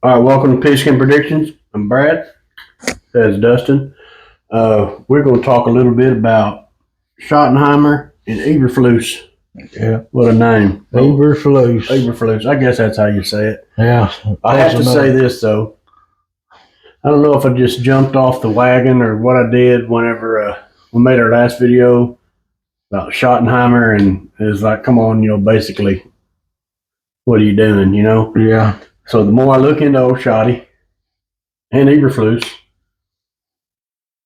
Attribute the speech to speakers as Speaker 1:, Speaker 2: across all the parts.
Speaker 1: All right, welcome to Pigskin Predictions. I'm Brad. That's Dustin. We're going to talk a little bit about Schottenheimer and Eberflus.
Speaker 2: Yeah.
Speaker 1: What a name.
Speaker 2: Eberflus.
Speaker 1: Eberflus. I guess that's how you say it.
Speaker 2: Yeah.
Speaker 1: I have to say this, though. I don't know if I just jumped off the wagon or what I did whenever we made our last video about Schottenheimer, and it was like, come on, basically, what are you doing,
Speaker 2: Yeah.
Speaker 1: So the more I look into old Shotty and Eberflus,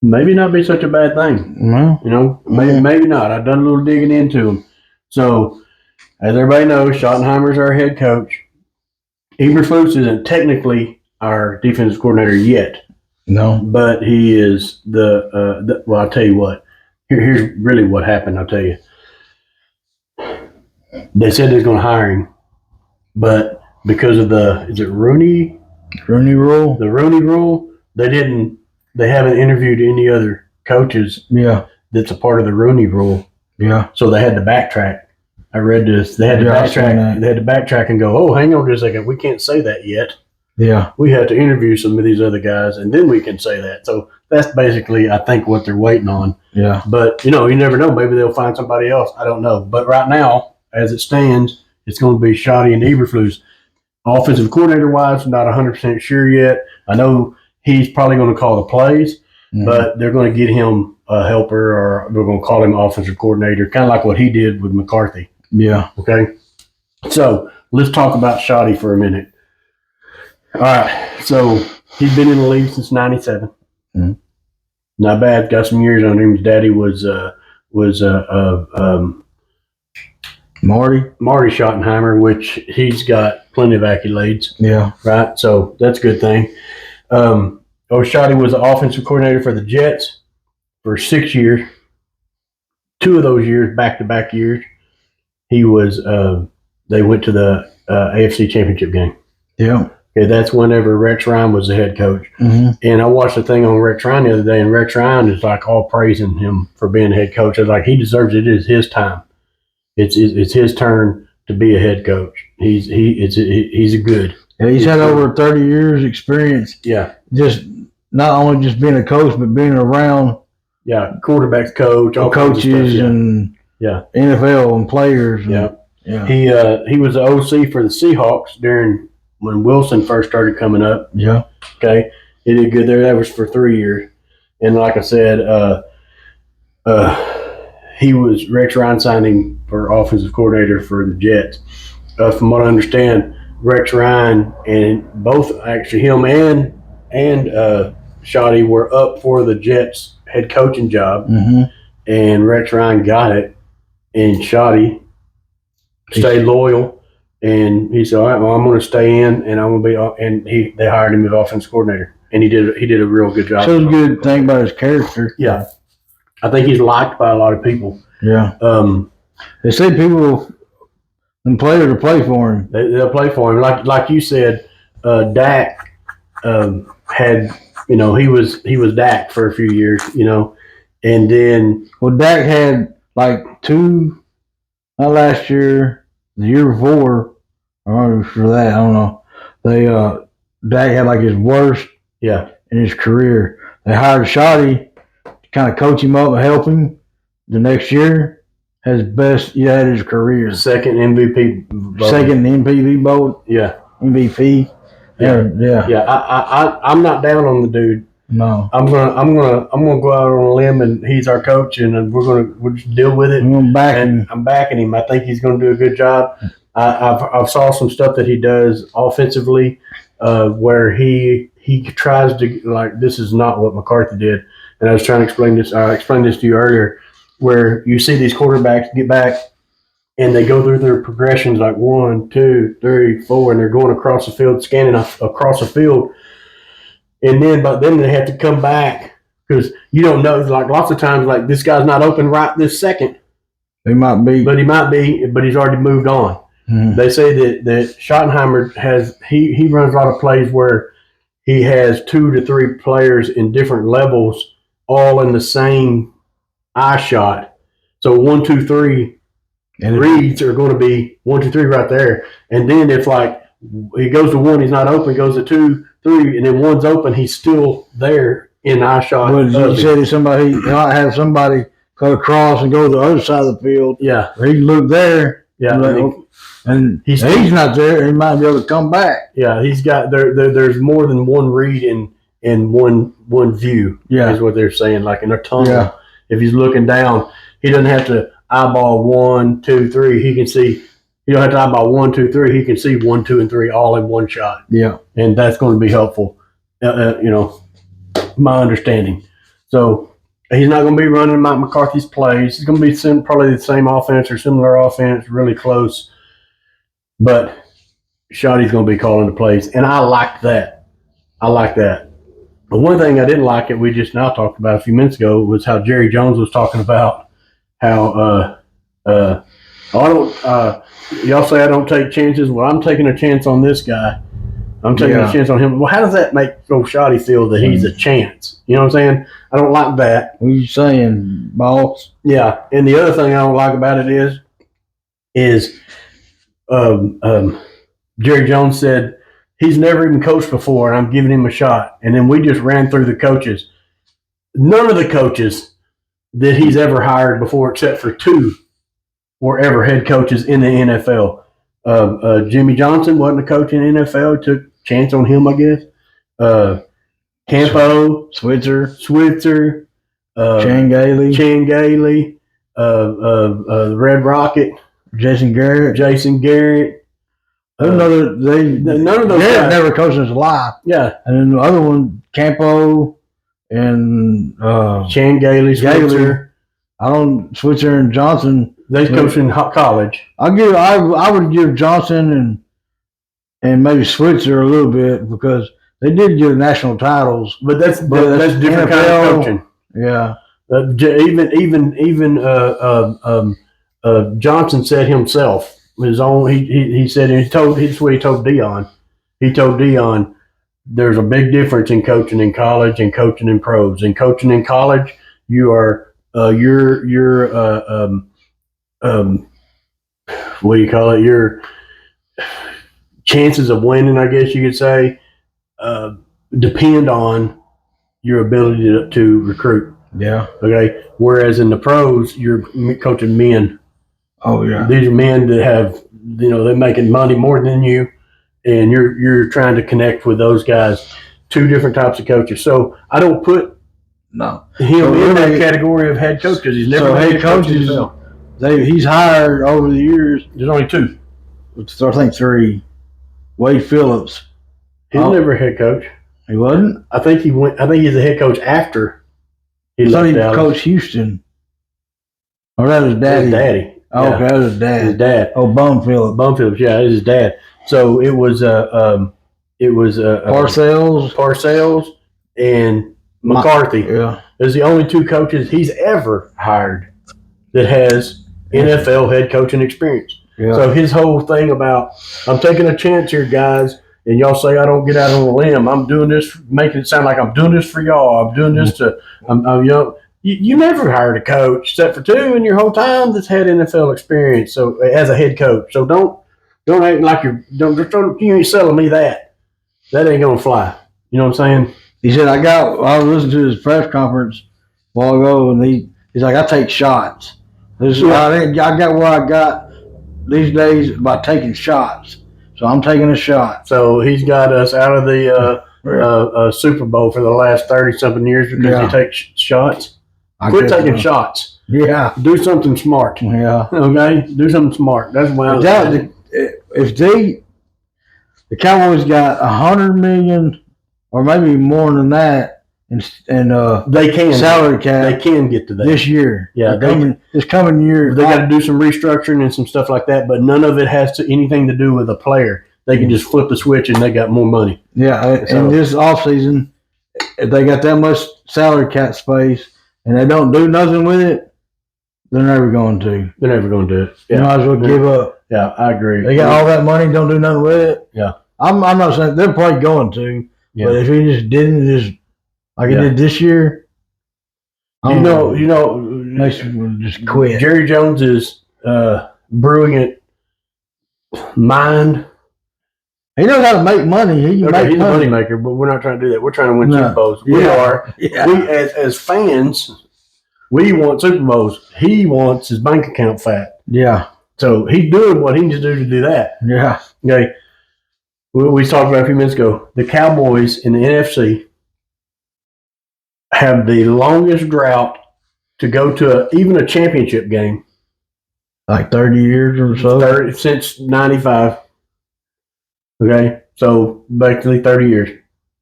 Speaker 1: maybe not be such a bad thing.
Speaker 2: Well,
Speaker 1: Maybe not. I've done a little digging into them. So, as everybody knows, Schottenheimer's our head coach. Eberflus isn't technically our defensive coordinator yet.
Speaker 2: No.
Speaker 1: But he is well, I'll tell you what. Here's really what happened, I'll tell you. They said they was going to hire him, but because of is it Rooney
Speaker 2: rule?
Speaker 1: The Rooney rule, they haven't interviewed any other coaches that's a part of the Rooney rule.
Speaker 2: Yeah.
Speaker 1: So they had to backtrack. I read this. They had to backtrack. They had to backtrack and go, oh, hang on just a second. We can't say that yet.
Speaker 2: Yeah.
Speaker 1: We have to interview some of these other guys, and then we can say that. So that's basically, I think, what they're waiting on.
Speaker 2: Yeah.
Speaker 1: But, you never know. Maybe they'll find somebody else. I don't know. But right now, as it stands, it's going to be Schotty and Eberflus. Offensive coordinator-wise, I'm not 100% sure yet. I know he's probably going to call the plays, but they're going to get him a helper, or they're going to call him offensive coordinator, kind of like what he did with McCarthy.
Speaker 2: Yeah.
Speaker 1: Okay? So let's talk about Schotty for a minute. All right. So he's been in the league since 97.
Speaker 2: Mm-hmm.
Speaker 1: Not bad. Got some years on him. His daddy was Marty Schottenheimer, which he's got plenty of accolades.
Speaker 2: Yeah.
Speaker 1: Right? So that's a good thing. Schotty was the offensive coordinator for the Jets for 6 years. 2 of those years, back-to-back years, he was they went to the AFC Championship game.
Speaker 2: Yeah.
Speaker 1: Okay, that's whenever Rex Ryan was the head coach.
Speaker 2: Mm-hmm.
Speaker 1: And I watched a thing on Rex Ryan the other day, and Rex Ryan is like all praising him for being head coach. It's like he deserves it. It is his time. It's his turn to be a head coach. He's a good.
Speaker 2: Yeah, he's had over 30 years experience.
Speaker 1: Yeah.
Speaker 2: Just not only just being a coach, but being around.
Speaker 1: Yeah, quarterbacks coach, all
Speaker 2: coaches and NFL and players.
Speaker 1: Yeah.
Speaker 2: Yeah.
Speaker 1: He was the OC for the Seahawks when Wilson first started coming up.
Speaker 2: Yeah.
Speaker 1: Okay. He did good there. That was for 3 years. And like I said, Rex Ryan signed him for offensive coordinator for the Jets. From what I understand, Rex Ryan and both actually him and Schotty were up for the Jets head coaching job, and Rex Ryan got it, and Schotty stayed loyal, and he said, "All right, well, I'm going to stay in, and I'm going to be." And they hired him as offensive coordinator, and he did a real good job.
Speaker 2: Shows a good thing about his character.
Speaker 1: Yeah, I think he's liked by a lot of people.
Speaker 2: Yeah. They say people and players to play for him.
Speaker 1: They'll play for him. Like you said, Dak had, he was Dak for a few years, and then
Speaker 2: Dak had like 2, not last year, the year before. I'm not sure that. I don't know. Dak had like his worst in his career. They hired Schotty to kind of coach him up and help him. The next year, has best he had his career.
Speaker 1: Second MVP vote.
Speaker 2: Second MVP vote.
Speaker 1: Yeah.
Speaker 2: MVP.
Speaker 1: Yeah. I'm not down on the dude.
Speaker 2: No.
Speaker 1: I'm gonna go out on a limb, and he's our coach, and we'll just deal with it.
Speaker 2: I'm backing.
Speaker 1: I'm backing him. I think he's gonna do a good job. I've saw some stuff that he does offensively, where he tries to, like, this is not what McCarthy did. And I was trying to explain this. I explained this to you earlier, where you see these quarterbacks get back and they go through their progressions like 1, 2, 3, 4, and they're going across the field, scanning across the field. And then, but then they have to come back because you don't know. Like lots of times, like this guy's not open right this second.
Speaker 2: He might be,
Speaker 1: but he's already moved on. Mm-hmm. They say that Schottenheimer he runs a lot of plays where he has 2 to 3 players in different levels, all in the same eye shot. So 1, 2, 3 reads are going to be 1, 2, 3 right there. And then if like he goes to one, he's not open. He goes to 2, 3, and then one's open. He's still there in eye shot.
Speaker 2: But you said if somebody might have somebody cut across and go to the other side of the field.
Speaker 1: Yeah,
Speaker 2: he can look there.
Speaker 1: Yeah,
Speaker 2: and he's not there. He might be able to come back.
Speaker 1: Yeah, he's got there's more than one read in one view.
Speaker 2: Yeah,
Speaker 1: is what they're saying. Like in a tunnel.
Speaker 2: Yeah.
Speaker 1: If he's looking down, he doesn't have to eyeball 1, 2, 3. He can see. You don't have to eyeball 1, 2, 3. He can see 1, 2, and 3 all in one shot.
Speaker 2: Yeah,
Speaker 1: and that's going to be helpful. My understanding. So he's not going to be running Mike McCarthy's plays. It's going to be probably the same offense or similar offense, really close. But Schotty's going to be calling the plays, and I like that. But one thing I didn't like that we just now talked about a few minutes ago was how Jerry Jones was talking about how y'all say I don't take chances. Well, I'm taking a chance on this guy. I'm taking a chance on him. Well, how does that make Schotty feel that he's a chance? You know what I'm saying? I don't like that.
Speaker 2: What are you saying, boss?
Speaker 1: Yeah, and the other thing I don't like about it is Jerry Jones said he's never even coached before, and I'm giving him a shot. And then we just ran through the coaches. None of the coaches that he's ever hired before, except for 2, were ever head coaches in the NFL. Jimmy Johnson wasn't a coach in the NFL. He took a chance on him, I guess. Campo,
Speaker 2: Switzer,
Speaker 1: Chan Gailey, Red Rocket,
Speaker 2: Jason Garrett.
Speaker 1: None of those guys
Speaker 2: never coached in his life.
Speaker 1: Yeah,
Speaker 2: and then the other one, Campo and
Speaker 1: Chan Gailey, Switzer.
Speaker 2: Switzer and Johnson.
Speaker 1: They coached in college.
Speaker 2: I would give Johnson and maybe Switzer a little bit because they did get national titles.
Speaker 1: But that's different kind of coaching.
Speaker 2: Yeah.
Speaker 1: Even Johnson said himself his own. He said he's what he told Dion. He told Dion there's a big difference in coaching in college and coaching in pros. In coaching in college, you are what do you call it? Your chances of winning, I guess you could say, depend on your ability to recruit.
Speaker 2: Yeah.
Speaker 1: Okay. Whereas in the pros, you're coaching men.
Speaker 2: Oh yeah.
Speaker 1: These are men that have, they're making money more than you, and you're trying to connect with those guys. 2 different types of coaches. So I don't put him in that category of head coach because he's never head coach.
Speaker 2: He's hired over the years.
Speaker 1: There's only 2.
Speaker 2: I think 3. Wade Phillips.
Speaker 1: He's never a head coach.
Speaker 2: He wasn't?
Speaker 1: I think he went. I think he's a head coach after he left Dallas.
Speaker 2: Coached Houston. Oh, that was daddy.
Speaker 1: His daddy.
Speaker 2: Oh, yeah. Okay, that was dad.
Speaker 1: His dad.
Speaker 2: Oh, Bum Phillips.
Speaker 1: Yeah, it was his dad. So it was Parcells and McCarthy.
Speaker 2: Yeah.
Speaker 1: Those are the only 2 coaches he's ever hired that has NFL head coaching experience.
Speaker 2: Yeah.
Speaker 1: So his whole thing about I'm taking a chance here, guys, and y'all say I don't get out on a limb. I'm doing this, making it sound like I'm doing this for y'all. I'm doing this I'm young. You never hired a coach except for 2 in your whole time that's had NFL experience. So as a head coach, so don't act like you ain't selling me that. That ain't gonna fly. You know what I'm saying?
Speaker 2: He said I was listening to his press conference a while ago, and he's like, I take shots. I got where I got these days by taking shots. So I'm taking a shot.
Speaker 1: So he's got us out of the Super Bowl for the last 30-something years because he takes shots. Quit taking shots.
Speaker 2: Yeah.
Speaker 1: Do something smart.
Speaker 2: Yeah.
Speaker 1: Okay? Do something smart. That's why
Speaker 2: if the Cowboys got $100 million or maybe more than that, and
Speaker 1: they can
Speaker 2: salary cap.
Speaker 1: They can get to that
Speaker 2: this year.
Speaker 1: Yeah,
Speaker 2: this coming year.
Speaker 1: They got to do some restructuring and some stuff like that, but none of it has anything to do with a player. They can just flip the switch and they got more money.
Speaker 2: Yeah, and this offseason, if they got that much salary cap space and they don't do nothing with it, they're never going to.
Speaker 1: They're never going to do it.
Speaker 2: Yeah. You might as well give up.
Speaker 1: Yeah, I agree.
Speaker 2: They got all that money, don't do nothing with it.
Speaker 1: Yeah,
Speaker 2: I'm not saying they're probably going to. Yeah. But if he just didn't, like he did this year, makes you just quit.
Speaker 1: Jerry Jones is brewing it mind
Speaker 2: He knows how to make money. He can make
Speaker 1: he's
Speaker 2: money.
Speaker 1: a money maker, but we're not trying to do that. We're trying to win
Speaker 2: No.
Speaker 1: Super Bowls.
Speaker 2: Yeah.
Speaker 1: We are.
Speaker 2: Yeah.
Speaker 1: We as fans, we want Super Bowls. He wants his bank account fat.
Speaker 2: Yeah.
Speaker 1: So he's doing what he needs to do that.
Speaker 2: Yeah.
Speaker 1: Okay. We talked about a few minutes ago. The Cowboys in the NFC have the longest drought to go to even a championship game.
Speaker 2: Like 30 years or so?
Speaker 1: Since 95. Okay. So basically 30 years.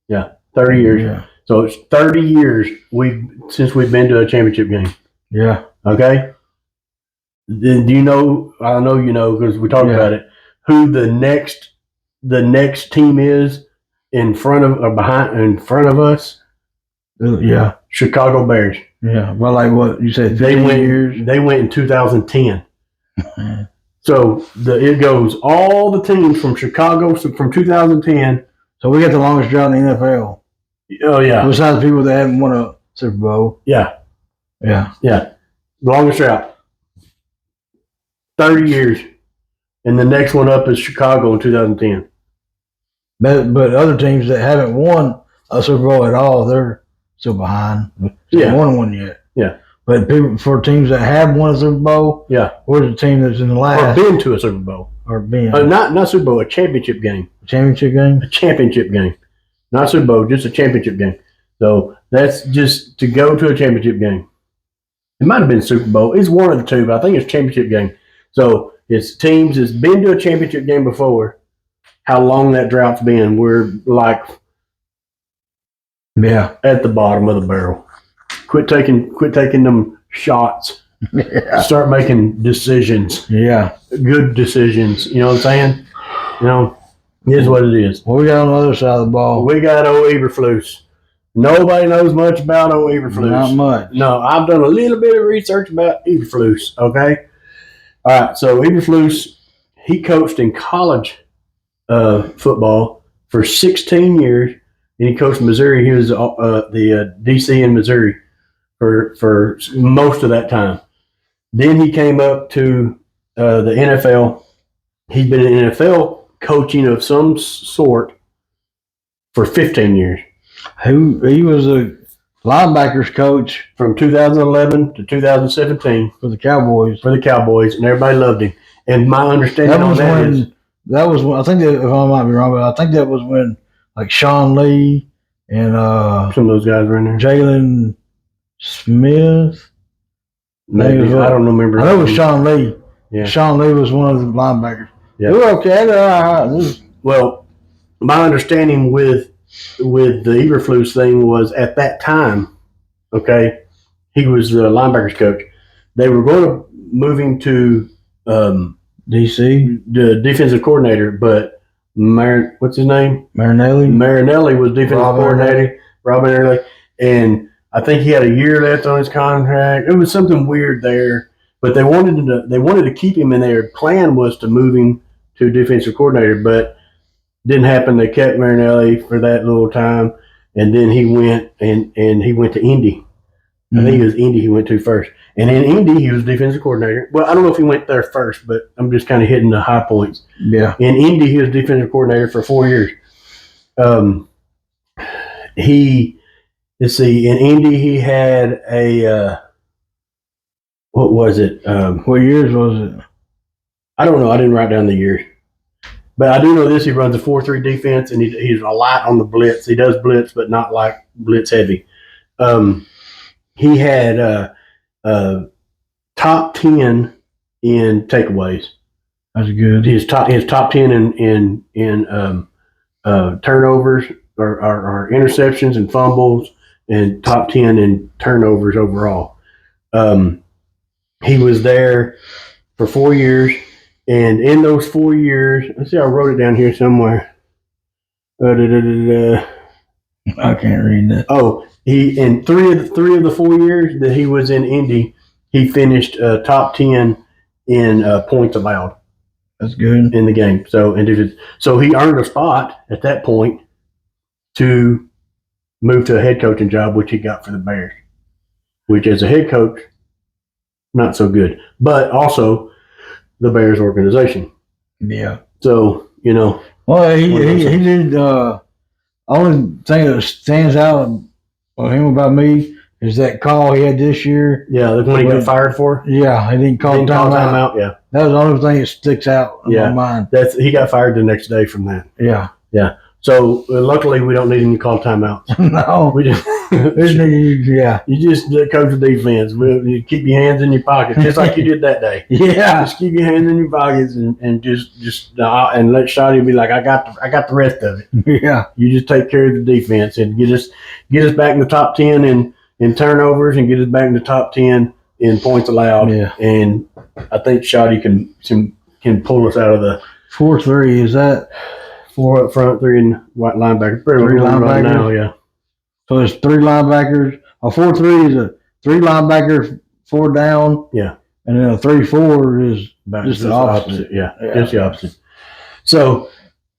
Speaker 1: Yeah. 30 years.
Speaker 2: Yeah.
Speaker 1: So it's 30 years since we've been to a championship game.
Speaker 2: Yeah.
Speaker 1: Okay. Then do you know? I know you know because we talked about it. Who the next team is in front of us?
Speaker 2: Yeah.
Speaker 1: Chicago Bears.
Speaker 2: Yeah. Well, like what you said,
Speaker 1: 15
Speaker 2: years.
Speaker 1: They went in 2010. So it goes all the teams from Chicago from 2010.
Speaker 2: So we got the longest drought in the NFL.
Speaker 1: Oh yeah.
Speaker 2: Besides the people that haven't won a Super Bowl.
Speaker 1: Yeah.
Speaker 2: Yeah.
Speaker 1: Yeah. Longest drought. 30 years. And the next one up is Chicago in 2010.
Speaker 2: But other teams that haven't won a Super Bowl at all, they're still behind. They haven't won one yet.
Speaker 1: Yeah.
Speaker 2: But for teams that have won a Super Bowl, where's the team that's in the last?
Speaker 1: Or been to a Super Bowl.
Speaker 2: Or been.
Speaker 1: Not Super Bowl, a championship game.
Speaker 2: Championship game?
Speaker 1: A championship game. Not Super Bowl, just a championship game. So that's just to go to a championship game. It might have been Super Bowl. It's one of the two, but I think it's championship game. So it's teams that's been to a championship game before. How long that drought's been, we're like at the bottom of the barrel. Quit taking them shots.
Speaker 2: Yeah.
Speaker 1: Start making decisions.
Speaker 2: Yeah.
Speaker 1: Good decisions. You know what I'm saying? You know, it is what it is.
Speaker 2: What we got on the other side of the ball?
Speaker 1: We got old Eberflus. Nobody knows much about old Eberflus.
Speaker 2: Not much.
Speaker 1: No, I've done a little bit of research about Eberflus, okay? All right, so Eberflus, he coached in college football for 16 years, and he coached Missouri. He was the DC in Missouri for most of that time. Then he came up to the NFL. He's been in NFL coaching of some sort for 15 years.
Speaker 2: He was a linebackers coach
Speaker 1: from 2011 to 2017
Speaker 2: for the Cowboys.
Speaker 1: And everybody loved him. And my understanding on that is
Speaker 2: that was when, I think that, if I might be wrong, but I think that was when like Sean Lee and
Speaker 1: some of those guys were in there.
Speaker 2: Jalen Smith.
Speaker 1: Maybe. I don't remember.
Speaker 2: I know it was Sean Lee.
Speaker 1: Yeah.
Speaker 2: Sean Lee was one of the linebackers.
Speaker 1: Yeah.
Speaker 2: They were okay.
Speaker 1: Well, my understanding with the Eberflus thing was at that time, okay, he was the linebackers coach. They were going to move him to
Speaker 2: DC,
Speaker 1: the defensive coordinator, but what's his name? Marinelli was defensive coordinator. Robin Marinelli, and I think he had a year left on his contract. It was something weird there, but they wanted to keep him, and their plan was to move him to defensive coordinator, but didn't happen. They kept Marinelli for that little time, and then he went and he went to Indy. I think it was Indy he went to first. And in Indy, he was defensive coordinator. Well, I don't know if he went there first, but I'm just kind of hitting the high points.
Speaker 2: Yeah.
Speaker 1: In Indy, he was defensive coordinator for 4 years. Let's see, in Indy, he had a, what was it?
Speaker 2: What years was it?
Speaker 1: I don't know. I didn't write down the years. But I do know this. He runs a 4-3 defense, and he's a lot on the blitz. He does blitz, but not like blitz heavy. He had top 10 in takeaways.
Speaker 2: That's good.
Speaker 1: His top 10 in turnovers or interceptions and fumbles, and top 10 in turnovers overall. He was there for 4 years, and in those 4 years, let's see, I wrote it down here somewhere.
Speaker 2: I can't read that.
Speaker 1: Oh, he in three of the 4 years that he was in Indy, he finished top 10 in points allowed.
Speaker 2: That's good
Speaker 1: in the game. So he earned a spot at that point to move to a head coaching job, which he got for the Bears. Which, as a head coach, not so good, but also the Bears organization.
Speaker 2: Yeah.
Speaker 1: So
Speaker 2: Well, he did. Only thing that stands out of him about me is that call he had this year.
Speaker 1: Yeah, the one he got fired for.
Speaker 2: Yeah, he didn't call timeout.
Speaker 1: Yeah,
Speaker 2: that was the only thing that sticks out in my mind.
Speaker 1: He got fired the next day from that.
Speaker 2: Yeah.
Speaker 1: So luckily, we don't need him to call timeouts.
Speaker 2: No,
Speaker 1: we just You just coach the defense. You keep your hands in your pockets, just like you did that day.
Speaker 2: Yeah,
Speaker 1: just keep your hands in your pockets and just and let Shotty be like, I got the rest of it.
Speaker 2: Yeah,
Speaker 1: you just take care of the defense and get us back in the top 10 in turnovers and get us back in the top 10 in points allowed.
Speaker 2: Yeah,
Speaker 1: and I think Shotty can pull us out of the
Speaker 2: 4-3. Is that
Speaker 1: 4 up front, 3 in white linebackers?
Speaker 2: 3 linebackers
Speaker 1: right now, yeah.
Speaker 2: So there's 3 linebackers. A 4-3 is a 3 linebackers, 4 down.
Speaker 1: Yeah.
Speaker 2: And then a 3-4 is just the opposite.
Speaker 1: Yeah, just the opposite. So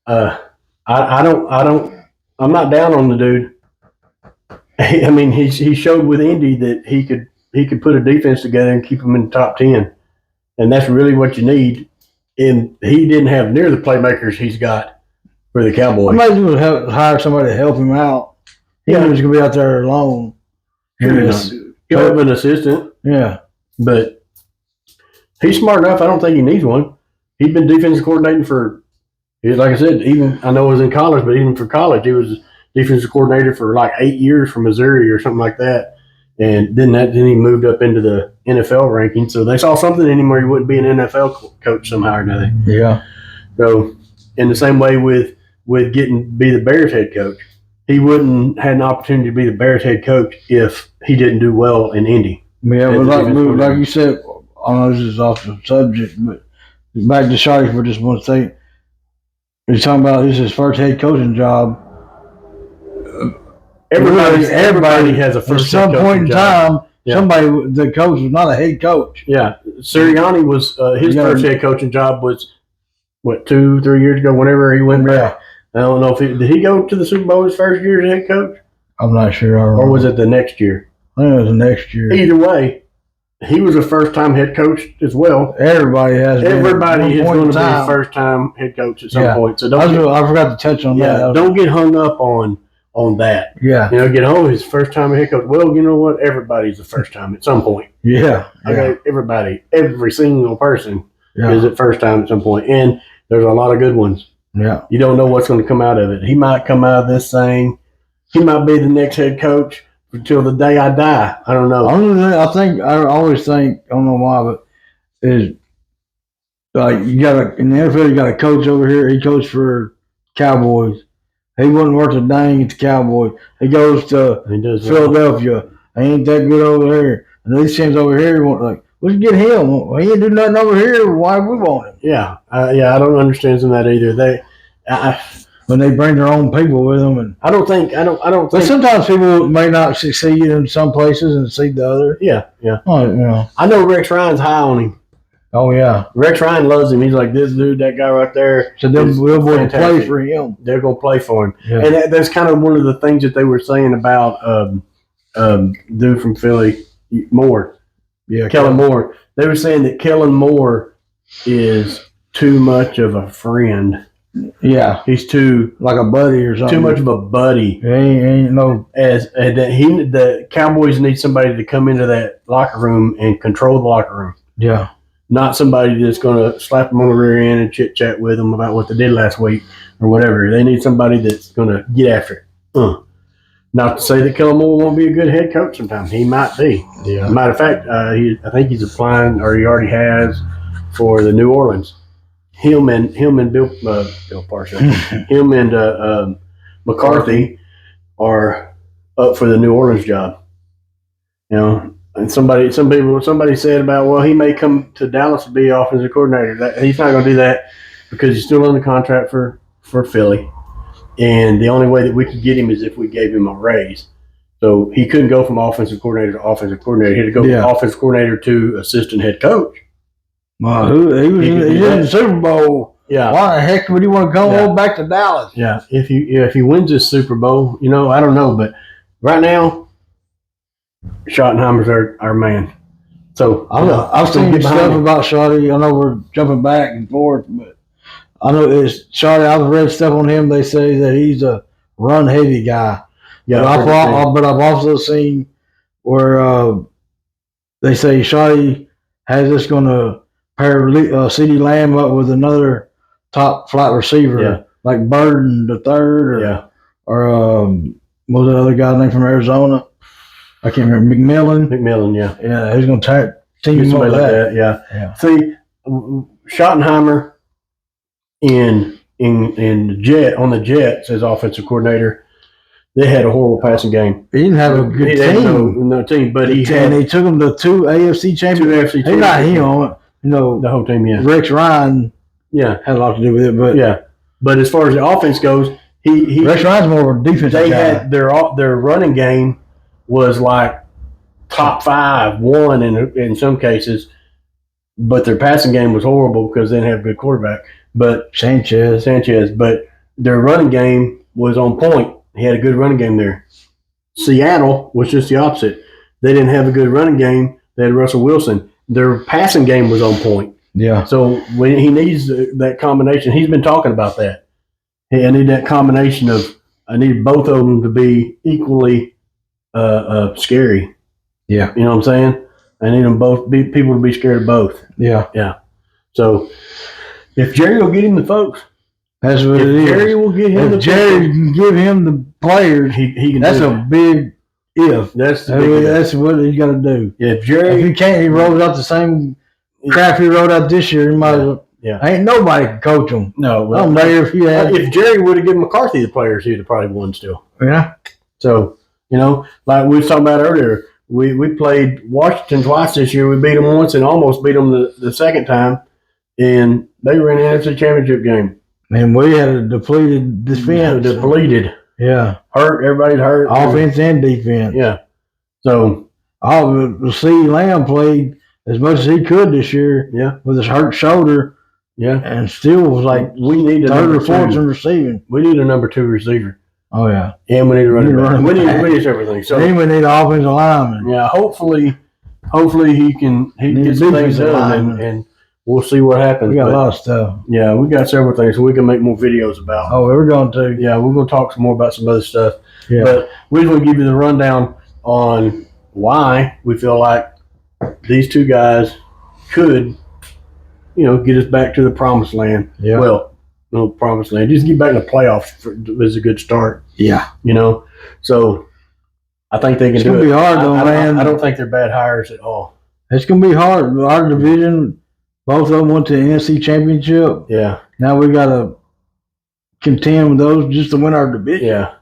Speaker 1: I'm not down on the dude. I mean, he showed with Indy that he could put a defense together and keep them in the top 10. And that's really what you need. And he didn't have near the playmakers he's got for the Cowboys.
Speaker 2: I might as well hire somebody to help him out. He was going to be out there alone.
Speaker 1: He'll have an assistant.
Speaker 2: Yeah.
Speaker 1: But he's smart enough. I don't think he needs one. He's been defensive coordinating for, like I said, even I know it was in college, but even for college, he was defensive coordinator for like 8 years for Missouri or something like that. And then he moved up into the NFL ranking. So they saw something in him where he wouldn't be an NFL coach somehow or another.
Speaker 2: Yeah.
Speaker 1: So in the same way with be the Bears head coach, he wouldn't had an opportunity to be the Bears head coach if he didn't do well in Indy.
Speaker 2: Yeah, but like you said, I know this is off the subject, but back to Shotty for just one second. He's talking about this is his first head coaching job. Everybody has a first. At some point in time, the coach was not a head coach.
Speaker 1: Yeah, Sirianni was his first head coaching job was what 2-3 years ago. Whenever he went back, I don't know if did he go to the Super Bowl his first year as head coach.
Speaker 2: I'm not sure.
Speaker 1: Or was it the next year?
Speaker 2: I think it was the next year.
Speaker 1: Either way, he was a first-time head coach as well.
Speaker 2: Everybody is going
Speaker 1: to be a first-time head coach at some point. So
Speaker 2: I forgot to touch on that.
Speaker 1: Don't get hung up on that.
Speaker 2: Yeah.
Speaker 1: His first time head coach. Well, you know what? Everybody's the first time at some point.
Speaker 2: Yeah.
Speaker 1: Everybody, every single person is at first time at some point. And there's a lot of good ones.
Speaker 2: Yeah.
Speaker 1: You don't know what's going to come out of it. He might come out of this thing. He might be the next head coach until the day I die. I don't know.
Speaker 2: I always think, I don't know why, but is like you got in the NFL, you got a coach over here. He coached for Cowboys. He wouldn't worth a dang at the Cowboys. He goes to Philadelphia. He ain't that good over there. And these teams over here want let's get him. He ain't do nothing over here. Why we want him?
Speaker 1: Yeah, I don't understand some of that either.
Speaker 2: When they bring their own people with them, and
Speaker 1: I don't think. But
Speaker 2: sometimes people may not succeed in some places and succeed the other.
Speaker 1: Yeah.
Speaker 2: Oh,
Speaker 1: I know Rex Ryan's high on him.
Speaker 2: Oh yeah,
Speaker 1: Rex Ryan loves him. He's like this dude, that guy right there.
Speaker 2: So they'll play for him.
Speaker 1: They're gonna play for him, and that's kind of one of the things that they were saying about dude from Philly, Moore.
Speaker 2: Yeah,
Speaker 1: Kellen Moore. They were saying that Kellen Moore is too much of a friend.
Speaker 2: Yeah,
Speaker 1: he's too
Speaker 2: like a buddy or something.
Speaker 1: Too much of a buddy.
Speaker 2: Ain't no
Speaker 1: the Cowboys need somebody to come into that locker room and control the locker room.
Speaker 2: Yeah.
Speaker 1: Not somebody that's going to slap them on the rear end and chit-chat with them about what they did last week or whatever. They need somebody that's going to get after it. Not to say that Kellen Moore won't be a good head coach sometimes. He might be.
Speaker 2: Yeah.
Speaker 1: Matter of fact, I think he's applying, or he already has, for the New Orleans. Him and Bill Parsons, him and McCarthy are up for the New Orleans job. And somebody said about, well, he may come to Dallas to be offensive coordinator. He's not going to do that because he's still under contract for Philly. And the only way that we could get him is if we gave him a raise. So he couldn't go from offensive coordinator to offensive coordinator. He had to go from offensive coordinator to assistant head coach.
Speaker 2: Well, he was in the Super Bowl.
Speaker 1: Yeah.
Speaker 2: Why the heck would he want to go back to Dallas?
Speaker 1: Yeah. If he wins this Super Bowl, I don't know. But right now, Schottenheimer's our man. So
Speaker 2: I've seen stuff about Shotty. I know we're jumping back and forth, but I know it's Charlie. I've read stuff on him. They say that he's a run heavy guy.
Speaker 1: Yeah,
Speaker 2: but I've also seen where they say Charlie has us going to pair CeeDee Lamb up with another top flight receiver like Burden the third, or what was the other guy's name from Arizona? I can't remember.
Speaker 1: McMillan,
Speaker 2: yeah, he's going to team him up
Speaker 1: like that. Yeah. See, Schottenheimer in the Jets as offensive coordinator, they had a horrible passing game.
Speaker 2: He didn't have a good team.
Speaker 1: No team, but he
Speaker 2: took them to two AFC championships. Not him,
Speaker 1: the whole team. Yeah,
Speaker 2: Rex Ryan.
Speaker 1: Yeah,
Speaker 2: had a lot to do with it,
Speaker 1: but as far as the offense goes,
Speaker 2: Rex Ryan's more of a defensive guy.
Speaker 1: Had their running game was like top 1 in some cases, but their passing game was horrible because they didn't have a good quarterback. But
Speaker 2: Sanchez,
Speaker 1: but their running game was on point. He had a good running game there. Seattle was just the opposite. They didn't have a good running game. They had Russell Wilson. Their passing game was on point.
Speaker 2: Yeah.
Speaker 1: So when he needs that combination, he's been talking about that. Hey, I need that combination I need both of them to be equally scary.
Speaker 2: Yeah.
Speaker 1: You know what I'm saying? I need them both, people to be scared of both.
Speaker 2: Yeah.
Speaker 1: Yeah. So if Jerry will get him the folks,
Speaker 2: that's what it is.
Speaker 1: Jerry will get him
Speaker 2: if Jerry can give him the players,
Speaker 1: he can.
Speaker 2: That's a big if.
Speaker 1: That's
Speaker 2: what he's got to do.
Speaker 1: Yeah, if
Speaker 2: he can't, he rolls out the same crap he rolled out this year. He might as well.
Speaker 1: Yeah.
Speaker 2: Ain't nobody can coach him.
Speaker 1: No.
Speaker 2: I'm there if he had.
Speaker 1: If Jerry would have given McCarthy the players, he'd have probably won still.
Speaker 2: Yeah.
Speaker 1: So, like we were talking about earlier, we played Washington twice this year. We beat them once and almost beat them the second time, and they were in the NFC Championship game.
Speaker 2: And we had a depleted defense. Yeah.
Speaker 1: Hurt. Everybody's hurt.
Speaker 2: Offense and defense.
Speaker 1: Yeah. So,
Speaker 2: CeeDee Lamb played as much as he could this year.
Speaker 1: Yeah.
Speaker 2: With his hurt shoulder.
Speaker 1: Yeah.
Speaker 2: And still was like
Speaker 1: we need a
Speaker 2: third or fourth in receiving.
Speaker 1: We need a number 2 receiver.
Speaker 2: Oh yeah.
Speaker 1: And we need to run back. We need everything. So
Speaker 2: then we need an offensive lineman.
Speaker 1: Yeah. Hopefully he gets things done and we'll see what happens.
Speaker 2: We got a lot of stuff.
Speaker 1: Yeah, we got several things we can make more videos about.
Speaker 2: Oh, we're going to.
Speaker 1: Yeah, we're going to talk some more about some other stuff.
Speaker 2: Yeah.
Speaker 1: But we just want to give you the rundown on why we feel like these two guys could, get us back to the promised land.
Speaker 2: Yeah.
Speaker 1: Well, no promised land. Just get back in the playoffs is a good start.
Speaker 2: Yeah.
Speaker 1: So I think they can do it.
Speaker 2: It's going to be hard, though, man.
Speaker 1: I don't think they're bad hires at all.
Speaker 2: It's going to be hard. Our division, both of them went to the NFC Championship.
Speaker 1: Yeah.
Speaker 2: Now we got to contend with those just to win our division.
Speaker 1: Yeah.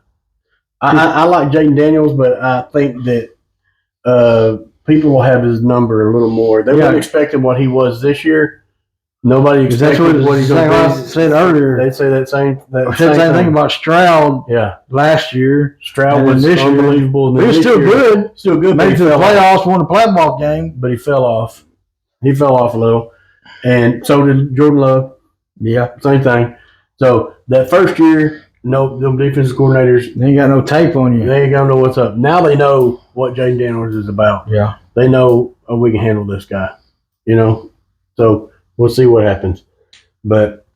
Speaker 1: I like Jaden Daniels, but I think that people will have his number a little more. They weren't expecting what he was this year. Nobody expected what he's going to be.
Speaker 2: I said earlier.
Speaker 1: They say that same
Speaker 2: thing about Stroud.
Speaker 1: Yeah.
Speaker 2: Last year,
Speaker 1: Stroud was unbelievable.
Speaker 2: He was still good.
Speaker 1: Still good.
Speaker 2: Made it to the playoffs, won the playoff game,
Speaker 1: but he fell off. He fell off a little, and so did Jordan Love.
Speaker 2: Yeah,
Speaker 1: same thing. So that first year, them defensive coordinators,
Speaker 2: they ain't got no tape on you.
Speaker 1: They ain't gonna know what's up. Now they know what Jaden Daniels is about.
Speaker 2: Yeah,
Speaker 1: they know we can handle this guy. So we'll see what happens. But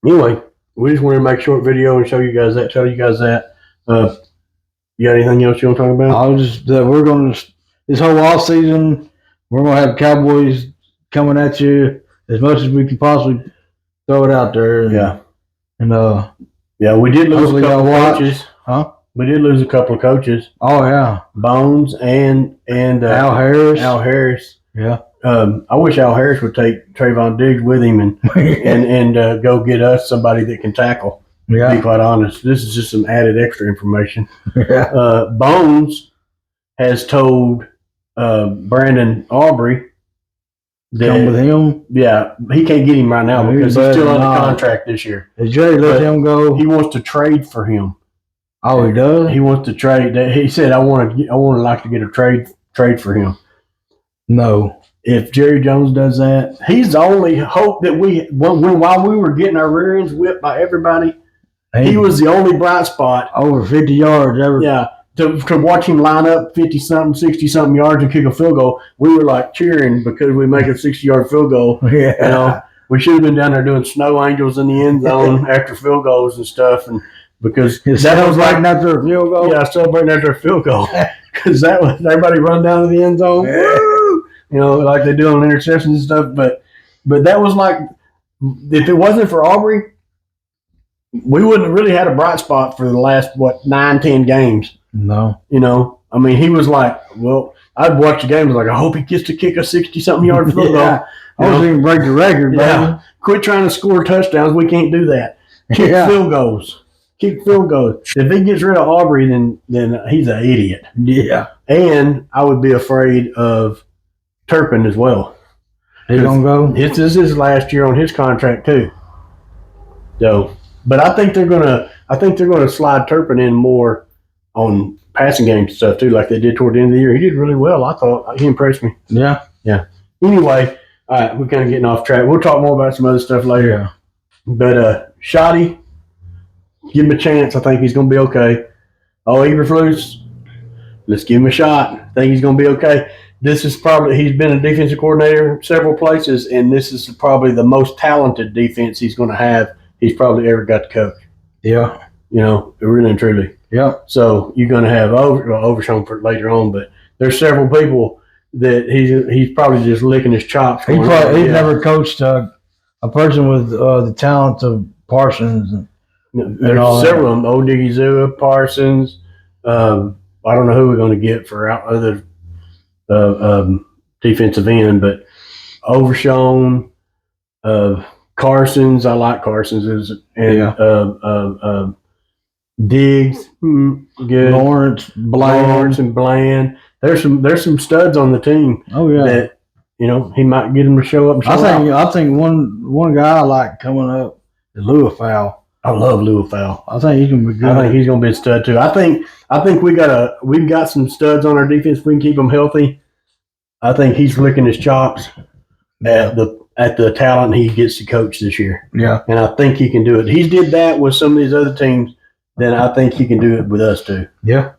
Speaker 1: anyway, we just wanted to make a short video and show you guys that. You got anything else you want to talk about?
Speaker 2: We're going to this whole off season. We're going to have Cowboys coming at you as much as we can possibly throw it out there.
Speaker 1: We did lose a couple of coaches.
Speaker 2: Huh?
Speaker 1: We did lose a couple of coaches.
Speaker 2: Oh yeah,
Speaker 1: Bones and
Speaker 2: Al Harris.
Speaker 1: Al Harris.
Speaker 2: Yeah.
Speaker 1: I wish Al Harris would take Trayvon Diggs with him and go get us somebody that can tackle.
Speaker 2: Yeah.
Speaker 1: To be quite honest, this is just some added extra information.
Speaker 2: Yeah.
Speaker 1: Bones has told Brandon Aubrey that
Speaker 2: come with him.
Speaker 1: Yeah, he can't get him right now because he's still under contract this year.
Speaker 2: Did Jerry let him go?
Speaker 1: He wants to trade for him.
Speaker 2: Oh, he does.
Speaker 1: He wants to trade. He said, "I want to get a trade for him."
Speaker 2: No.
Speaker 1: If Jerry Jones does that, he's the only hope that while we were getting our rear ends whipped by everybody, he was the only bright spot.
Speaker 2: Over 50 yards ever.
Speaker 1: Yeah. To watch him line up 50-something, 60-something yards and kick a field goal, we were like cheering because we make a 60-yard field goal.
Speaker 2: Yeah.
Speaker 1: we should have been down there doing snow angels in the end zone after field goals and stuff, and because
Speaker 2: that was like after a field goal.
Speaker 1: Yeah, celebrating after a field goal because that was everybody run down to the end zone, woo! Like they do on interceptions and stuff. But that was like, if it wasn't for Aubrey, we wouldn't have really had a bright spot for the last 9-10 games.
Speaker 2: No,
Speaker 1: I mean, he was like, well, I'd watch the game. I was like, I hope he gets to kick a 60-something yard field goal.
Speaker 2: I was even break the record,
Speaker 1: baby. Quit trying to score touchdowns. We can't do that. Kick field goals. Kick field goals. If he gets rid of Aubrey, then he's an idiot.
Speaker 2: Yeah.
Speaker 1: And I would be afraid of Turpin as well.
Speaker 2: He's gonna go.
Speaker 1: This is his last year on his contract too. So, but I think they're gonna slide Turpin in more on passing game stuff too, like they did toward the end of the year. He did really well. I thought he impressed me.
Speaker 2: Yeah.
Speaker 1: Anyway, all right, we're kind of getting off track. We'll talk more about some other stuff later.
Speaker 2: Yeah.
Speaker 1: But Shotty, give him a chance. I think he's going to be okay. Oh, Eberflus, let's give him a shot. I think he's going to be okay. He's been a defensive coordinator several places, and this is probably the most talented defense he's going to have. He's probably ever got to coach.
Speaker 2: Yeah.
Speaker 1: Really and truly.
Speaker 2: Yeah.
Speaker 1: So you're going to have Overshown for later on, but there's several people that he's probably just licking his chops.
Speaker 2: He's never coached a person with the talent of Parsons.
Speaker 1: There's several of them. Odigizua, Parsons. I don't know who we're going to get for other defensive end, but Overshown, Carsons. I like Carsons. And Diggs, good.
Speaker 2: Lawrence
Speaker 1: and Bland. There's some studs on the team.
Speaker 2: Oh yeah.
Speaker 1: That he might get them to show up.
Speaker 2: I think one guy I like coming up is Louis Fowl.
Speaker 1: I love Louis Fowl.
Speaker 2: I think he's gonna be good.
Speaker 1: I think he's gonna be a stud too. I think we've got some studs on our defense. We can keep them healthy. I think he's licking his chops at the talent he gets to coach this year.
Speaker 2: Yeah,
Speaker 1: and I think he can do it. He did that with some of these other teams. Then I think he can do it with us too.
Speaker 2: Yeah.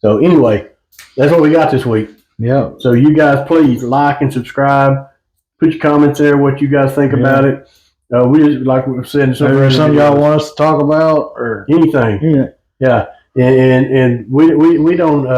Speaker 1: So anyway, that's what we got this week.
Speaker 2: Yeah.
Speaker 1: So you guys, please like and subscribe. Put your comments there. What you guys think about it. We just, like we said,
Speaker 2: something y'all want us to talk about or
Speaker 1: anything. Yeah. And we don't.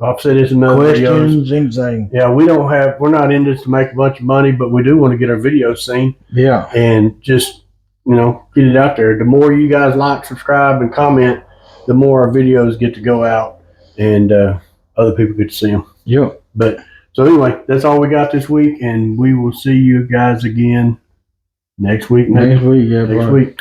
Speaker 1: I've said this in other
Speaker 2: questions,
Speaker 1: videos.
Speaker 2: anything.
Speaker 1: Yeah, we're not in this to make a bunch of money, but we do want to get our videos seen.
Speaker 2: Yeah.
Speaker 1: And just get it out there. The more you guys like, subscribe, and comment, the more our videos get to go out and other people get to see them.
Speaker 2: Yeah.
Speaker 1: But so anyway, that's all we got this week, and we will see you guys again next week.
Speaker 2: Next week.